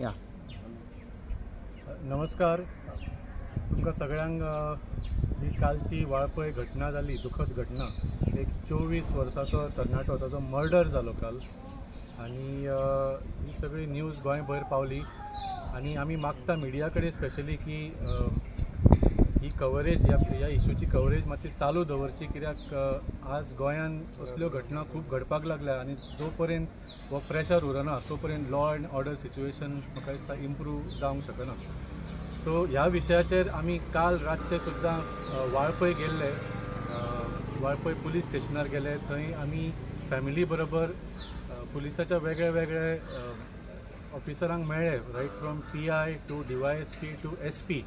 या नमस्कार तुमकां सगळ्यांक जी कालची वाळपय घटना जाली दुखद घटना एक 24 वर्साचो तरणाटो ताचो मर्डर जालो काल आनी ही सगळी न्यूज गोंयभर पावली आनी आमी मागता मिडिया कडेन स्पेशली की ही कवरेज ह्या इश्यूची कवरेज मातशी चालू दवरची कित्याक आज गोंयांत असल्यो घटना खूब घडपाक लागल्या आनी जो पर्यंत हो प्रेशर उरना तो पर्यंत लॉ एंड ऑर्डर सिच्युएशन म्हाका दिसता इम्प्रूव जावंक शकना. सो ह्या विशयाचेर आमी काल रातचे सुद्दां वाळपय गेल्ले, वाळपय पुलीस स्टेशनार गेले. थंय आमी फॅमिली बरोबर पुलिसाच्या वेगळे वेगळे ऑफिसरांक मेळ्ळे, right from PI to DYSP to SP,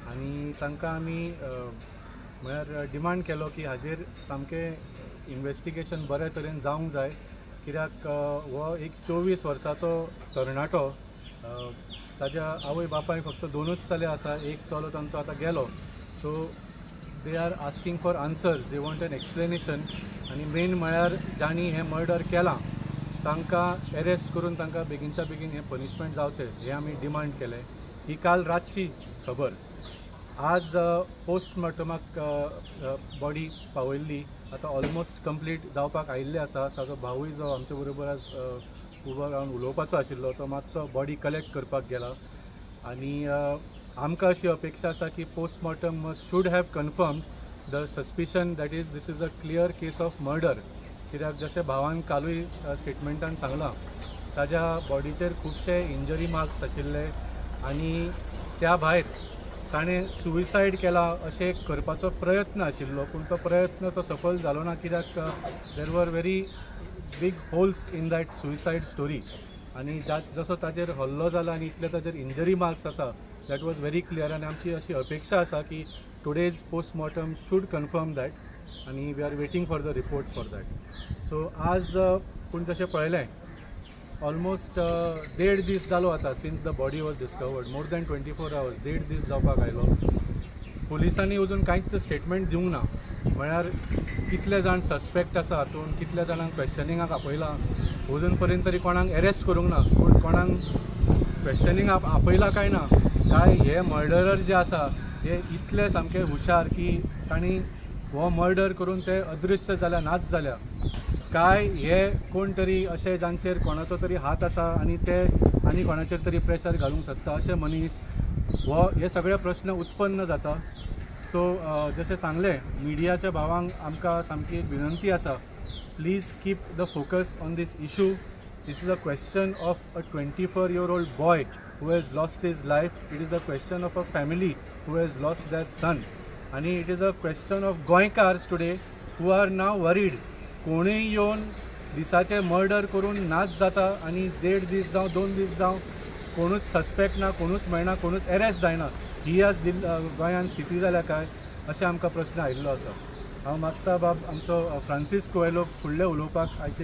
आनी तांकां आमी म्हळ्यार डिमांड केलो की हाजेर सामकें इन्वेस्टिगेशन बऱ्या तरेन जावंक जाय कित्याक हो एक 24 वर्साचो तरणाटो, ताज्या आवय बापाय फक्त 2च चले आसा, एक चलो तांचो आतां गेलो. So they are asking for answers, they want an explanation. आनी मेन म्हळ्यार जाणी हें मर्डर केलां तांकां एरेस्ट करून तांकां बेगीनच्या बेगीन हें पनिशमेंट जावचें हें आमी डिमांड केलें. ही काल रातची खबर. आज पोस्टमॉर्टमाक बॉडी पावयल्ली, आतां ऑलमोस्ट कंप्लीट जावपाक आयिल्ली आसा. ताजो भावूय जो आमचे बरोबर आज उबो रावन उलोवपाचो आशिल्लो तो मातसो बॉडी कलेक्ट करपाक गेला. आनी आमकां अशी अपेक्षा आसा की postmortem should have confirmed the suspicion that is this is a clear case of murder. कित्याक जशें भावान कालूय स्टेटमेंटान सांगलां ताज्या बॉडीचेर खुबशे इंजरी मार्क्स आशिल्ले आनी त्या भायर ताणें सुविसायड केला अशें करपाचो प्रयत्न आशिल्लो, पूण तो प्रयत्न तो सफल जालो ना कित्याक there were very big holes in that suicide story. आनी जसो ताजेर हल्लो जाला आनी इतले ताजेर इंजरी मार्क्स आसा दॅट वॉज व्हेरी क्लियर. आनी आमची अशी अपेक्षा आसा की today's postmortem should confirm that आनी we are waiting for the reports for that. So आज पूण तशें पळयलें ऑलमोस्ट 1.5 दीस जालो आतां since the body was discovered, more than 24 hours, 1.5 दीस जावपाक आयलो. पुलिसांनी अजून कांयच स्टेटमेंट दिवंक ना. म्हळ्यार कितले जाण सस्पेक्ट आसा हातूंत, कितले जाणांक क्वेश्चनिंगाक आपयलां, अजून पर्यंत तरी कोणाक एरेस्ट करूंक ना. पूण कोणाक क्वेश्चनिंगाक आपयलां काय ना, काय हे मर्डरर जे आसा हे इतले सामके हुशार की तांणी हो मर्डर करून ते अदृश्य जाल्या, नाच जाल्या, काय हे कोण तरी अशे जांचेर कोणाचो तरी हात आसा आनी ते आनी कोणाचेर तरी प्रेशर घालूंक सोदता अशे मनीस, हो हे सगळे प्रश्न उत्पन्न जाता. सो जशें सांगलें मिडियाच्या भावांक आमकां सामकी एक विनंती आसा, please keep the focus on this issue. This is a question of a 24-year-old boy who has lost his life. It is the question of a family who has lost their son. And it is a question of Goinkars today who are now worried. कोणीय येवन दिसाचे murder करून नाच जाता आनी 1.5 दीस जावं 2 दीस जावं कोणूच सस्पेक्ट ना, कोणूच मेळना, कोणूच एरेस्ट जायना. ही आज गोंयांत स्थिती जाल्या काय अशें आमकां प्रश्न आयिल्लो आसा. हांव मागता बाब आमचो फ्रांसीस कोएलो फुडले उलोवपाक आयचे,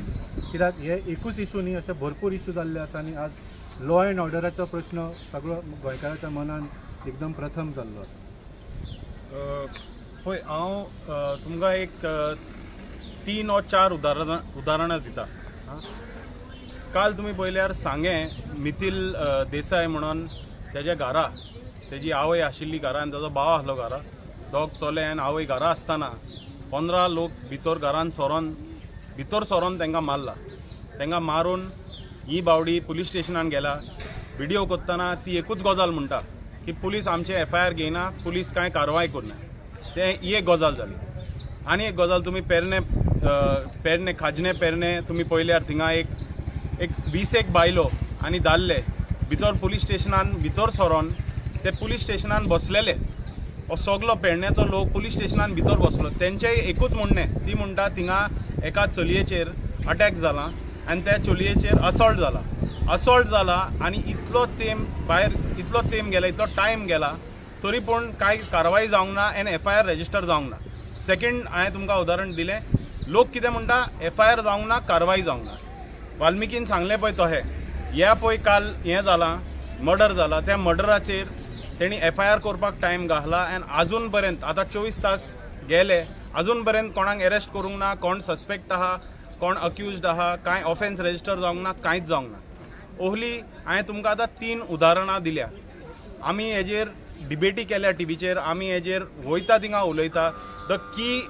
कित्याक हे एकूच इशू न्ही, अशे भरपूर इशू जाल्ले आसा आनी आज लॉ एंड ऑर्डराचो प्रश्न सगळो गोंयकाराच्या मनान एकदम प्रथम जाल्लो आसा. होय, हांव तुमकां एक 3 or 4 उदाहरणां दिता. काल तुमी पळयल्यार सांगें मिथिल देसाय म्हणून तेज्या घरा तेजी आवय आशिल्ली घरा आनी ताजो भाव आसलो घरा, दोग चले आनी आवय घरा आसतना 15 लोक भितर घरान भितर सरोन तांकां मारला. तांकां मारून ही बावडी पुलीस स्टेशनान गेला. व्हिडिओ करतना ती एकूच गजाल म्हणटा की पुलीस आमचे FIR घेयना, पुलीस कांय कारवाय करना. ही एक गजाल जाली. आनी एक गजाल तुमी पेरणे खाजणे पेरणे तुमी पळयल्यार थिंगा एक 20 बायलो आनी दादले भितर पुलीस स्टेशनान भितर सरोन ते पुलीस स्टेशनान बसलेले. हो सगलो पेडण्याचो लोक पुलीस स्टेशनान भितर बसलो. तेंचेय एकूच म्हणणें, ती म्हणटा थिंगा एका चलयेचेर अटॅक जाला आनी त्या चलयेचेर असॉल्ट जाला आनी इतलो तेंप गेला, इतलो टायम गेला, तरी पूण कांय कारवाय जावंक ना आनी FIR रजिस्टर जावंक ना. सेकंड हांवें तुमकां उदाहरण दिलें, लोक कितें म्हणटा FIR जावंक ना, कारवाय जावंक ना. वाल्मिकीन सांगलें पळय तशें, ह्या पळय काल हें जालां, मर्डर जाला, त्या मर्डराचेर तेणी FIR करपाक टायम घातला आनी आजून पर्यंत आतां 24 तास गेले, आजून पर्यंत कोणाक एरेस्ट करूंक ना, कोण सस्पेक्ट आहा, कोण अक्युज्ड आहा, कांय ऑफेन्स रजिस्टर जावंक ना, कांयच जावंक ना. ओहली हांवें तुमकां आतां 3 उदाहरणां दिल्या. आमी हेजेर डिबेटी केल्या टीव्हीचेर, आमी हेजेर वयता थिंगा उलयता. The key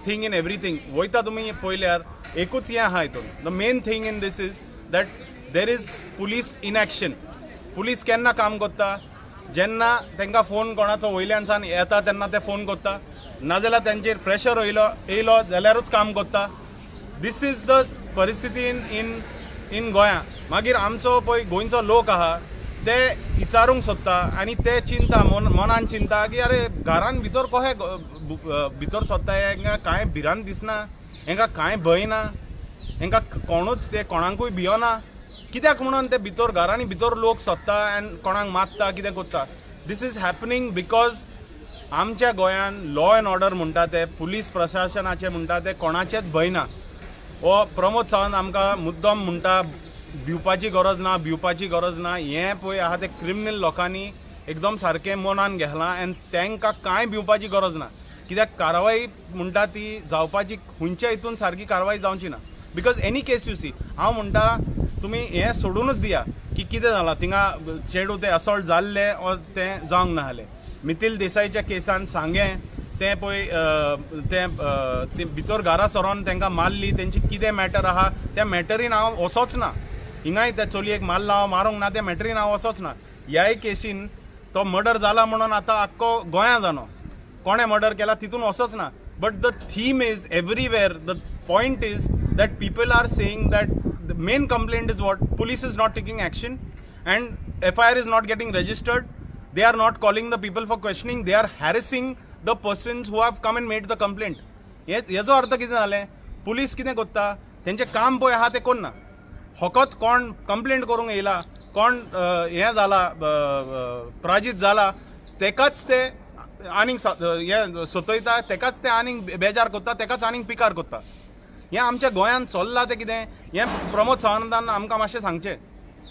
thing in everything वयता तुमी पळयल्यार एकूच हें आहा हितून. The main thing in this is that there is police inaction. Police केन्ना काम करता? जेन्ना तांकां फोन कोणाचो वयल्यानसान येता तेन्ना ते फोन करता, नाजाल्यार तांचेर प्रेशर येयलो जाल्यारूच काम करता. दीस इज द परिस्थिती इन गोंया. मागीर आमचो पळय गोंयचो लोक आहा ते विचारूंक सोदता आनी ते चिंता मनान चिंता की अरे घरान भितर कशें भितर सोदता, हेंकां कांय भिरांत दिसना, हेंकां कांय भंय ना, हेंकां कोणूच ते कोणाकूय भियोना. कित्याक म्हणून ते भितर घरांनी भितर लोक सोदता आनी कोणाक मारता, कितें करता. दीस इज हॅपनिंग बिकॉज आमच्या गोंयान लॉ एंड ऑर्डर म्हणटा ते, पुलीस प्रशासनाचे म्हणटा ते कोणाचेच भंय ना. हो प्रमोद सावंत आमकां मुद्दम म्हणटा भिवपाची गरज ना. हें पळय आहा ते क्रिमिनल लोकांनी एकदम सारकें मनान घेतलां आनी तांकां कांय भिवपाची गरज ना. कित्याक कारवाई म्हणटा ती जावपाची खंयच्या हितून सारकी कारवाई जावची ना. Because any case you see, हांव म्हणटा तुमी हें सोडूनच दिया की कितें जालां थिंगा चेडूं ते असॉल्ट जाल्ले ओ तें जावंक ना जालें. मिथिल देसाईच्या केसान सांगें तें पळय ते भितर घरा सरोन तांकां मारली, तेंची कितें मॅटर आहा त्या मॅटरीन हांव वचोच ना. हिंगाय त्या चलयेक मारला हांव मारूंक ना, त्या मॅटरीन हांव वचोच ना. ह्याय केसीन तो मर्डर जाला म्हणून आतां आख्खो गोंया जालो, कोणें मर्डर केला तितून वचोच ना. But the theme is everywhere. The point is that people are saying that the main complaint is what? Police is not taking action and FIR is not getting registered. They are not calling the people for questioning. They are harassing the persons who have come and made the complaint. हेजो अर्थ कितें जालें? Police कितें करता? तेंचें काम पळय आहा तें कोन्ना. फकत कोण कंप्लेंट करूंक येयला, कोण हें जाला पराजीत जाला तेकाच ते आनीक हें सोतयता, तेकाच ते आनीक बेजार करता, तेकाच आनीक पिकार करता. हें आमच्या गोंयान चल्लां तें कितें हें प्रमोद सावंतान आमकां मातशें सांगचें.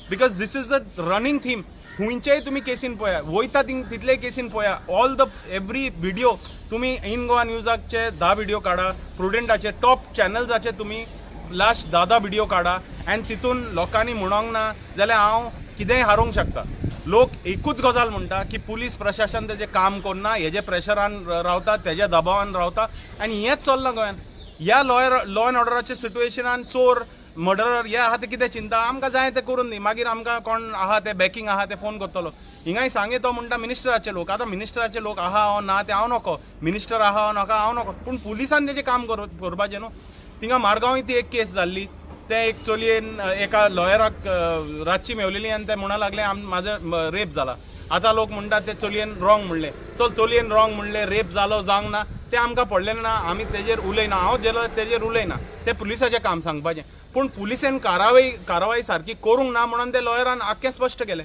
Because this is the running theme. खंयचेय तुमी केसीन पळया, वयता तितले केसीन पळया, ऑल द एवरी व्हिडिओ तुमी इन गोवा न्यूजाचे 10 व्हिडिओ काडा, प्रुडंटाचे टॉप चॅनल्साचे तुमी लास्ट 10 व्हिडिओ काडा आनी तितून लोकांनी म्हणोंक ना जाल्यार हांव कितेंय हारूंक शकता. लोक एकूच गजाल म्हणटा की पुलीस प्रशासन तेजें काम करना, हेजे प्रेशरान रावता, तेज्या दबावान रावता आनी हेंच चल्लां गोंयान. ह्या लॉ एंड ऑर्डराच्या सिट्युएशनान चोर मर्डरर हे आहा ते कितें चिंता, आमकां जाय तें करून दी. मागीर आमकां कोण आहा ते बॅकींग आहा ते फोन करतलो. हिंगाय सांगे तो म्हणटा मिनिस्टराचे लोक. आतां मिनिस्टराचे लोक आहा हो ना ते हांव नको, मिनिस्टर आहा हो नाका हांव नको, पूण पुलिसान तेजें काम करपाचें न्हू. थिंगा मारगांव ती एक केस जाल्ली, ते एक चलयेन एका लॉयराक रातची मेवलेली आनी ते म्हणूंक लागले म्हाजो रेप जाला. आतां लोक म्हणटात ते चलयेन रॉंग म्हणलें. चलयेन रॉंग म्हणलें, रेप जालो जावंक ना तें आमकां पडलेलें ना, आमी तेजेर उलयना, हांव तेजेर उलयना. तें पुलिसाचें काम सांगपाचें. पूण पुलिसेन कारवाई सारकी करूंक ना म्हणून ते लॉयरान आख्खें स्पश्ट केलें.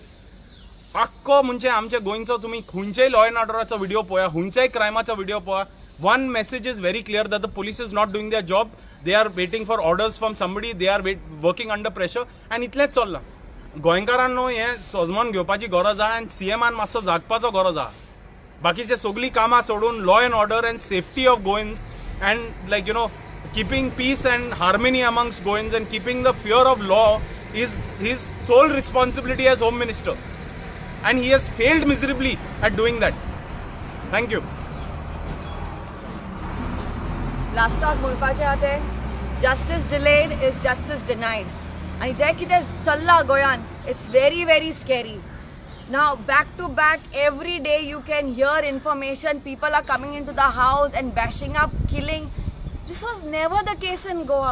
आख्खो म्हणजे आमच्या गोंयचो तुमी खंयच्याय लॉ एंड ऑर्डराचो व्हिडिओ पळया, खंयच्याय क्रायमाचो व्हिडिओ पळया, one message is very clear that the police is not doing their job. They are waiting for orders from somebody, they are working under pressure आनी इतलेंच चल्लां. गोंयकारान न्हू हें सजमोन घेवपाची गरज आहा आनी सीएमान मातसो जागपाचो गरज आहा. बाकीचे सगळीं कामां सोडून law and order and safety of Goans and like you know keeping peace and harmony amongst Goans and keeping the fear of law is his sole responsibility as Home Minister, and he has failed miserably at doing that. Thank you. लास्टाक म्हणपाचें आहा तें justice delayed is justice denied. आनी जें कितें चल्लां गोंयान it's very very scary. Now back to back every day you can hear information, people are coming into the house and bashing up, killing. This was never the case in Goa.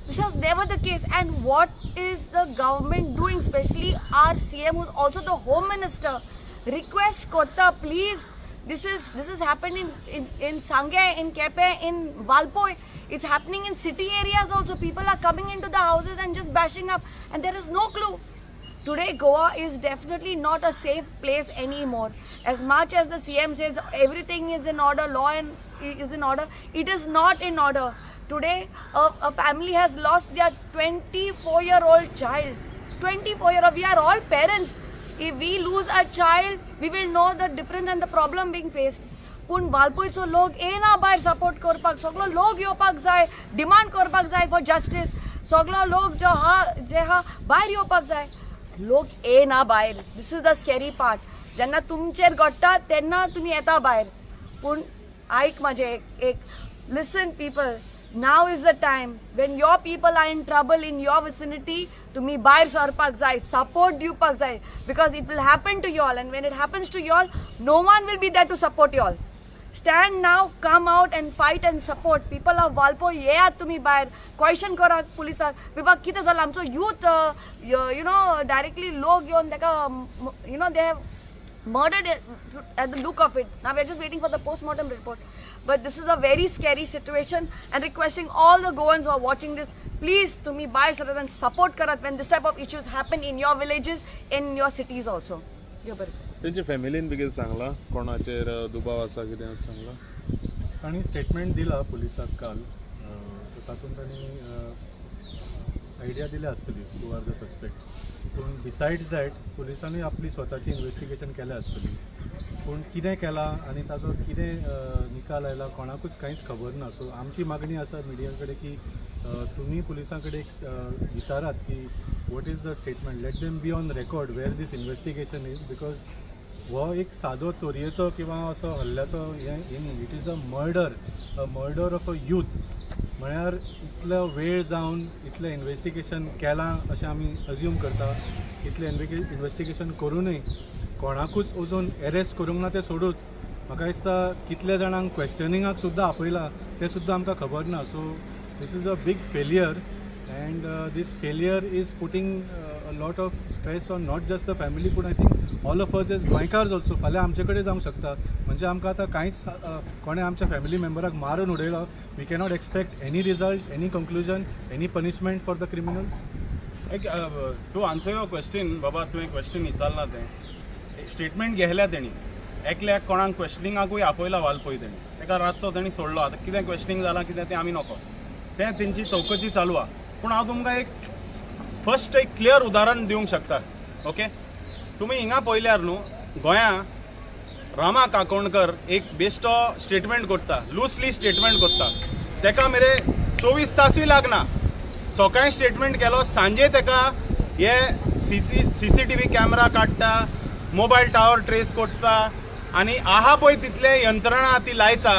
This was never the case. And what is the government doing, especially our CM, who's also the Home Minister? Request Kota, please. This is happening in Sangay, in Kepe, in Valpoi. It's happening in city areas also. People are coming into the houses and just bashing up, and there is no clue. Today, Goa is definitely not a safe place anymore. As much as the CM says everything is in order, law is in order, it is not in order. Today, a family has lost their 24-year-old child. 24-year-old, we are all parents. If we lose a child, we will know the difference and the problem being faced. पूण वालपयचो लोक येना भायर support करपाक, सगळो लोक येवपाक जाय, demand करपाक जाय फॉर जस्टीस. सगळो लोक जे हा भायर येवपाक जाय. लोक येना भायर. दिस इज द स्कॅरी पार्ट. जेन्ना तुमचेर घडटा तेन्ना तुमी येता भायर. पूण आयक म्हाजें एक लिसन people, now is the time when your people are in trouble in your vicinity, तुमी भायर सरपाक जाय, support दिवपाक जाय, because it will happen to you all, and when it happens to you all, no one will be there to support you all. Stand now, come out and fight and support. People of Walpole, येयात तुमी भायर, question करा पुलिसाक, बाबा कितें जालां आमचो youth, directly लोक येवन ताका, they have murdered it at the look of it. Now we are just waiting for the post-mortem report. But this is a very scary situation, and requesting all the Goans who are watching this, please to me buy Sarat and support karat when this type of issues happen in your villages, in your cities also. त्यांच्या फॅमिलीन बेगीन सांगला कोणाचेर दुबाव आसा कितें सांगला. तांणी statement दिला पुलिसाक काल. सो तातूंत तांणी आयडिया दिली आसतली हू आर द सस्पेक्ट्स. पूण बिसायड्स दॅट पुलिसांनी आपली स्वताची इन्व्हेस्टिगेशन केल्या आसतली. पूण कितें केलां आनी ताचो कितें निकाल आयला कोणाकूच कांयच खबर ना. सो आमची मागणी आसा मिडिया कडेन की तुमी पुलिसां कडेन विचारात की what is the statement. Let them be on record where this investigation is. Because हो एक सादो चोरयेचो किंवा असो हल्ल्याचो हें न्ही. It is a murder of a youth. म्हळ्यार इतलो वेळ जावन इतलें इन्व्हेस्टिगेशन केलां अशें आमी अज्यूम करता. इतलें इन्व्हेस्टिगेशन करूनय कोणाकूच अजून एरेस्ट करूंक ना. तें सोडूच म्हाका दिसता कितले जाणांक क्वेश्चनिंगाक सुद्दां आपयलां तें सुद्दां आमकां खबर ना. So this is a big failure, and this failure is putting a lot of stress on not just the family पूण I think all of us as गोंयकार्स ऑल्सो. फाल्यां आमचे कडेन जावंक शकता. म्हणजे आमकां आतां कांयच कोणें आमच्या फॅमिली मेंबराक मारून उडयलो. We cannot expect any results, any conclusion, any punishment for the criminals. To answer your question, बाबा तुवें क्वेश्चन विचारला तें स्टेटमेंट घेतल्या तेणी. एकल्याक कोणाक क्वेश्चनिंगाकूय आपयला वालपय तेणी. ताका रातचो तेणी सोडलो. आतां कितें क्वेश्चनिंग जालां कितें तें आमी नोको. तें तेंची चवकशी चालू आहा. पूण हांव तुमकां एक स्पश्ट एक क्लियर उदाहरण दिवंक शकता. ओके, तुमी हिंगा पळयल्यार न्हू गोंया रामा काकोणकर एक बेश्टो स्टेटमेंट करता, लूजली स्टेटमेंट करता. तेका मेरे 24 तासूय लागना. सकाळीं स्टेटमेंट केलो, सांजे तेका हे CCTV कॅमेरा काडटा, मोबायल टावर ट्रेस करता आनी आहा पळय तितले यंत्रणा ती लायता,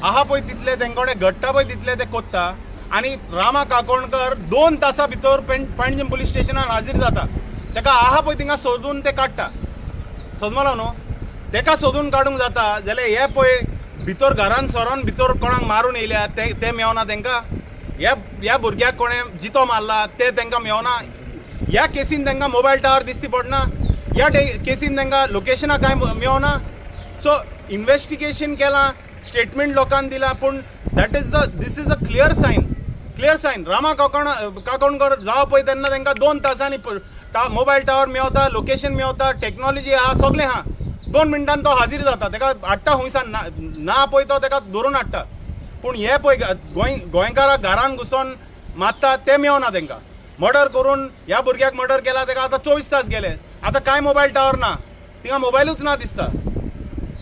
आहा पळय तितले तेंचे कडेन घडटा पळय तितले ते कोत्ता. आनी रामा काकोणकर 2 तासां भितर पेडणें पुलीस स्टेशनार हाजीर जाता. तेका आहा पळय थिंगा सोदून ते काडटा. समजलो न्हू. तेका सोदून काडूंक जाता जाल्यार हे पळय भितर घरान सोरोन भितर कोणाक मारून येयल्या ते मेवना तेंकां. ह्या भुरग्याक कोणें जितो मारला ते तेंकां मेवना. ह्या केसीन तेंकां मोबायल टावर दिश्टी पडना. ह्या केसीन तेंकां लोकेशनां कांय मेवना. सो इन्व्हेस्टिगेशन केलां, स्टेटमेंट लोकांनी दिला, पूण this is a clear sign. Rama Kakonkar जावं पळय तेन्ना तेंकां 2 तासांनी मोबायल टावर मेवता, लोकेशन मेवता, टेक्नॉलॉजी आहा, सगळें आहा. 2 मिनटान तो हाजीर जाता. तेका हाडटा खुंयसान ना पळय तो तेका धरून हाडटा. पूण हे पळय गोंयकाराक घरान घुसोन मारता ते मेवना तेंकां. मर्डर करून ह्या भुरग्याक मर्डर केला तेका आतां 24 तास गेले. आतां कांय मोबायल टावर ना, थिंगा मोबायलूच ना दिसता.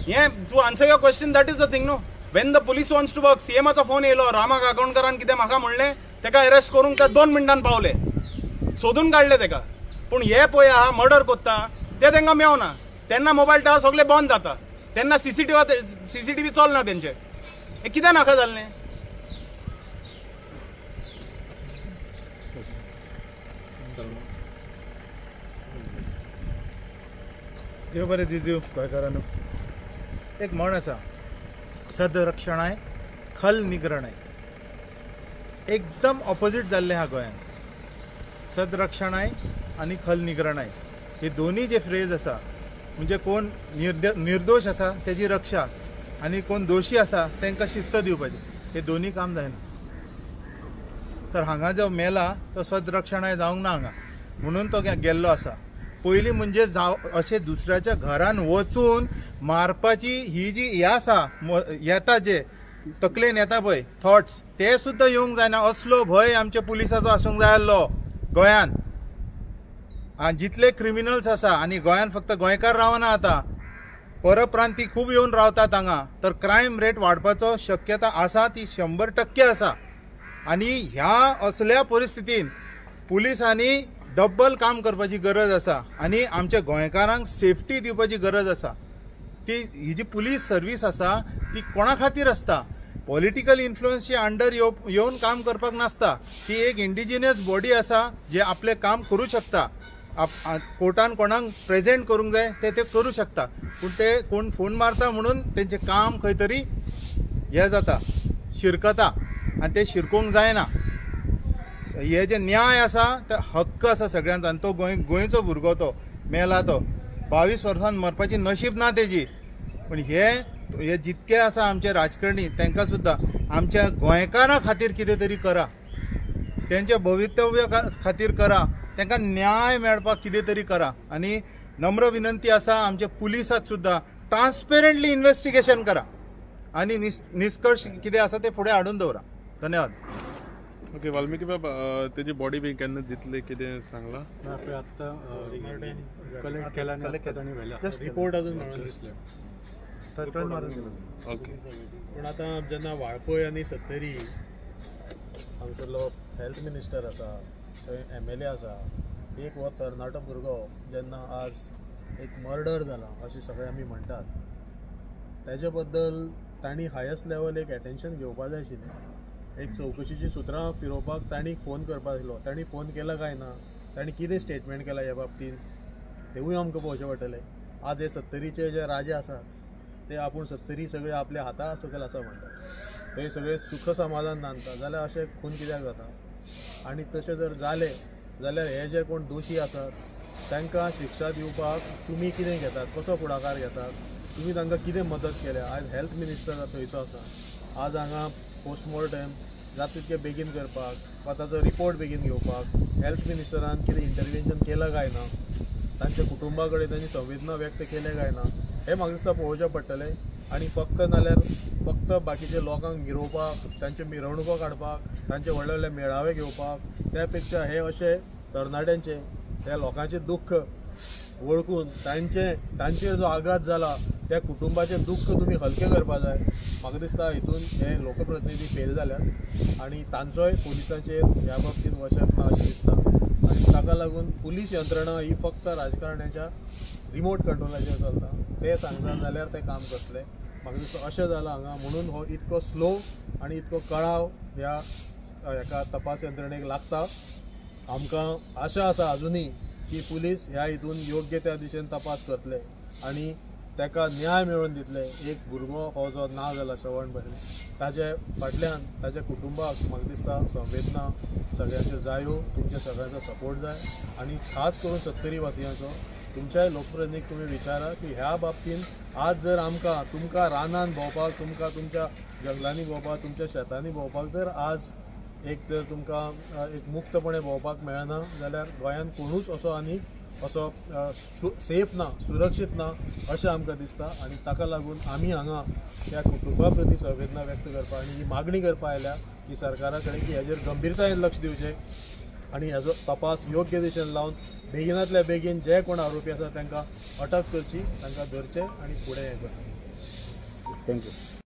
हें to answer your question, that is the thing न्हू. When the police wants to work, CMाचो फोन येयलो, रामा काकोणकरान कितें म्हाका म्हणलें, तेका अरेस्ट करूंक ते 2 मिनटान पावले, सोदून काडले तेका. पूण हे पळय आहा मर्डर कोत्ता ते तेंकां मेवना. तेन्ना मोबायल टावर सगळे बंद जाता. तेन्ना CCTV चलना तेंचे. हें कितें नाका जाल्लें. देव बरें दीस दिवं गोंयकारांनो. एक म्हण आसा, सदरक्षणाय खल निग्रणाय. एकदम ऑपोजीट जाल्लें आहा गोंयांत. सदरक्षणाय आनी खल निग्रणाय हे दोनी जे फ्रेज आसा, म्हणजे कोण निर्दोश आसा तेजी रक्षा आनी कोण दोशी आसा तांकां शिस्त दिवपाची, हे दोनी काम जायना. तर हांगा जो मेला तो सदरक्षणाय जावंक ना हांगा, म्हणून तो गेल्लो आसा. पयलीं म्हणजे अशें दुसऱ्याच्या घरान वचून मारपाची ही जी हे आसा, येता जे तकलेन येता पळय थॉट्स, ते सुद्दां येवंक जायना. असलो भंय आमच्या पुलिसाचो आसूंक जाय आसलो गोंयांत. आनी जितले क्रिमिनल्स आसा, आनी गोंयांत फक्त गोंयकार रावना, आतां परप्रांती खूब येवन रावतात हांगा, तर क्रायम रेट वाडपाचो शक्यता आसा ती 100% आसा. आनी ह्या असल्या परिस्थितीन पुलिसांनी डब्बल काम करपाची गरज आसा आनी आमच्या गोंयकारांक सेफ्टी दिवपाची गरज आसा. ही जी पुलीस सर्वीस आसा ती कोणा खातीर आसता? पॉलिटिकल इन्फ्लुएन्सच्या अंडर येवन काम करपाक नासता. ती एक इंडिजिनियस बॉडी आसा जे आपले काम करू शकता. कोर्टान कोणाक प्रेजेंट करूंक जाय ते करू शकता, पूण ते कोण फोन मारता म्हणून तेंचें काम खंय तरी हें जाता, शिरकता, आनी ते शिरकोवंक जायना. हे जे न्याय आसा ते हक्क आसा सगळ्यांचो, आनी तो गोंयचो भुरगो तो मेला तो 22 वर्सान मरपाची नशीब ना तेजी. पूण हे जितके आसा आमचे राजकारणी तांकां सुद्दां आमच्या गोंयकारां खातीर कितें तरी करा, तेंचे भवितव्य खातीर करा, तांकां न्याय मेळपाक कितें तरी करा. आनी नम्र विनंती आसा आमच्या पुलिसाक सुद्दां ट्रान्सपेरंटली इन्व्हेस्टिगेशन करा आनी निष्कर्ष कितें आसा ते फुडें हाडून दवरा. धन्यवाद. ओके, वाल्मिकी बाबा तेजी बॉडी बी केन्ना दितले कितें सांगला? आपण आत्ता कलेक्ट केला आणि व्हेला. रिपोर्ट अजून मेळून दिसले. ओके. पूण आतां जेन्ना वाळपय आनी सत्तरी हांगसरलो हेल्थ मिनिस्टर आसा, थंय MLA आसा, एक हो तरणाटो भुरगो जेन्ना आज एक मर्डर जाला अशें सगळें आमी म्हणटात, तेजे बद्दल तांणी हायस्ट लेवल एक एटेन्शन घेवपाक जाय आशिल्लें. एक चवकशीची सुत्रां फिरोवपाक तांणी फोन करपाक आसलो. तांणी फोन केला काय ना, तांणी कितें स्टेटमेंट केला ह्या बाबतींत तेवूय आमकां पळोवचें पडटलें. आज हे सत्तरीचे जे राजे आसात ते आपूण सत्तरी सगळे आपल्या हाता सकयल आसा म्हणटात, ते सगळे सुख समाधान नांदता, जाल्यार अशें खून कित्याक जाता? आनी तशें जर जालें जाल्यार हे जे कोण दोशी आसात तांकां शिक्षा दिवपाक तुमी कितें घेतात, कसो फुडाकार घेतात, तुमी तांकां कितें मदत केल्या? आयज हेल्थ मिनिस्टर थंयचो आसा, आज हांगा पोस्टमॉर्टम जाता तितके बेगीन करपाक वा ताचो रिपोर्ट बेगीन घेवपाक हेल्थ मिनिस्टरान कितें इंटरव्हेन्शन केलां काय ना, तांच्या कुटुंबा कडेन तांची संवेदना व्यक्त केले काय ना, हें म्हाका दिसता पळोवचें पडटलें. आनी फक्त नाल्यार फक्त बाकीच्या लोकांक गिरोवपाक, तांचे मिरवणुको काडपाक, तांचे व्हडले व्हडले मेळावे घेवपाक, त्या पेक्षा हे अशे तरणाट्यांचे त्या लोकांचें दुख्ख वळखून तांचेर जो आघात जाला त्या कुटुंबाचें दुख्ख तुमी हलकें करपा जाय. म्हाका दिसता हितून हे लोकप्रतिनिधी फेल जाल्यात आनी तांचोय पुलिसांचेर ह्या बाबतींत वचप ना अशें दिसता. आनी ताका लागून पुलीस यंत्रणा ही फक्त राजकारण्याच्या रिमोट कंट्रोलाचेर चलता. ते सांगतात जाल्यार ते काम करतले. म्हाका दिसता अशें जालां हांगा, म्हणून हो इतको स्लो आनी इतको कळाव ह्या हेका तपास यंत्रणेक लागता. आमकां आशा आसा अजुनूय की पुलीस ह्या हितून योग्य त्या दिशेन तपास करतले आनी ताका न्याय मेळोवन दितले. एक भुरगो हो जो ना जाला श्रवण भरले, ताचे फाटल्यान ताच्या कुटुंबाक म्हाका दिसता संवेदना सगळ्यांच्यो जायो, तुमच्या सगळ्यांचो सपोर्ट जाय. आनी खास करून सत्तरी वासियांचो, तुमच्याय लोकप्रतिनिधीक तुमी विचारा की ह्या बाबतींत आज जर तुमकां रानान भोंवपाक, तुमकां तुमच्या जंगलांनी भोंवपाक, तुमच्या शेतांनी भोंवपाक जर आज जर तुमकां एक मुक्तपणे भोंवपाक मेळना जाल्यार गोंयांत कोणूच असो आनी असो सेफ ना, सुरक्षीत ना अशें आमकां दिसता. आनी ताका लागून आमी हांगा त्या कुटुंबा प्रती संवेदना व्यक्त करपा आनी ही मागणी करपा आयल्या की सरकारा कडेन की हेजेर गंभीरतायेन लक्ष दिवचें आनी हेजो तपास योग्य दिशेन लावन बेगिनांतल्या बेगीन जे कोण आरोपी आसा तांकां अटक करची, तांकां धरचें आनी फुडें हें करचें. थँक्यू.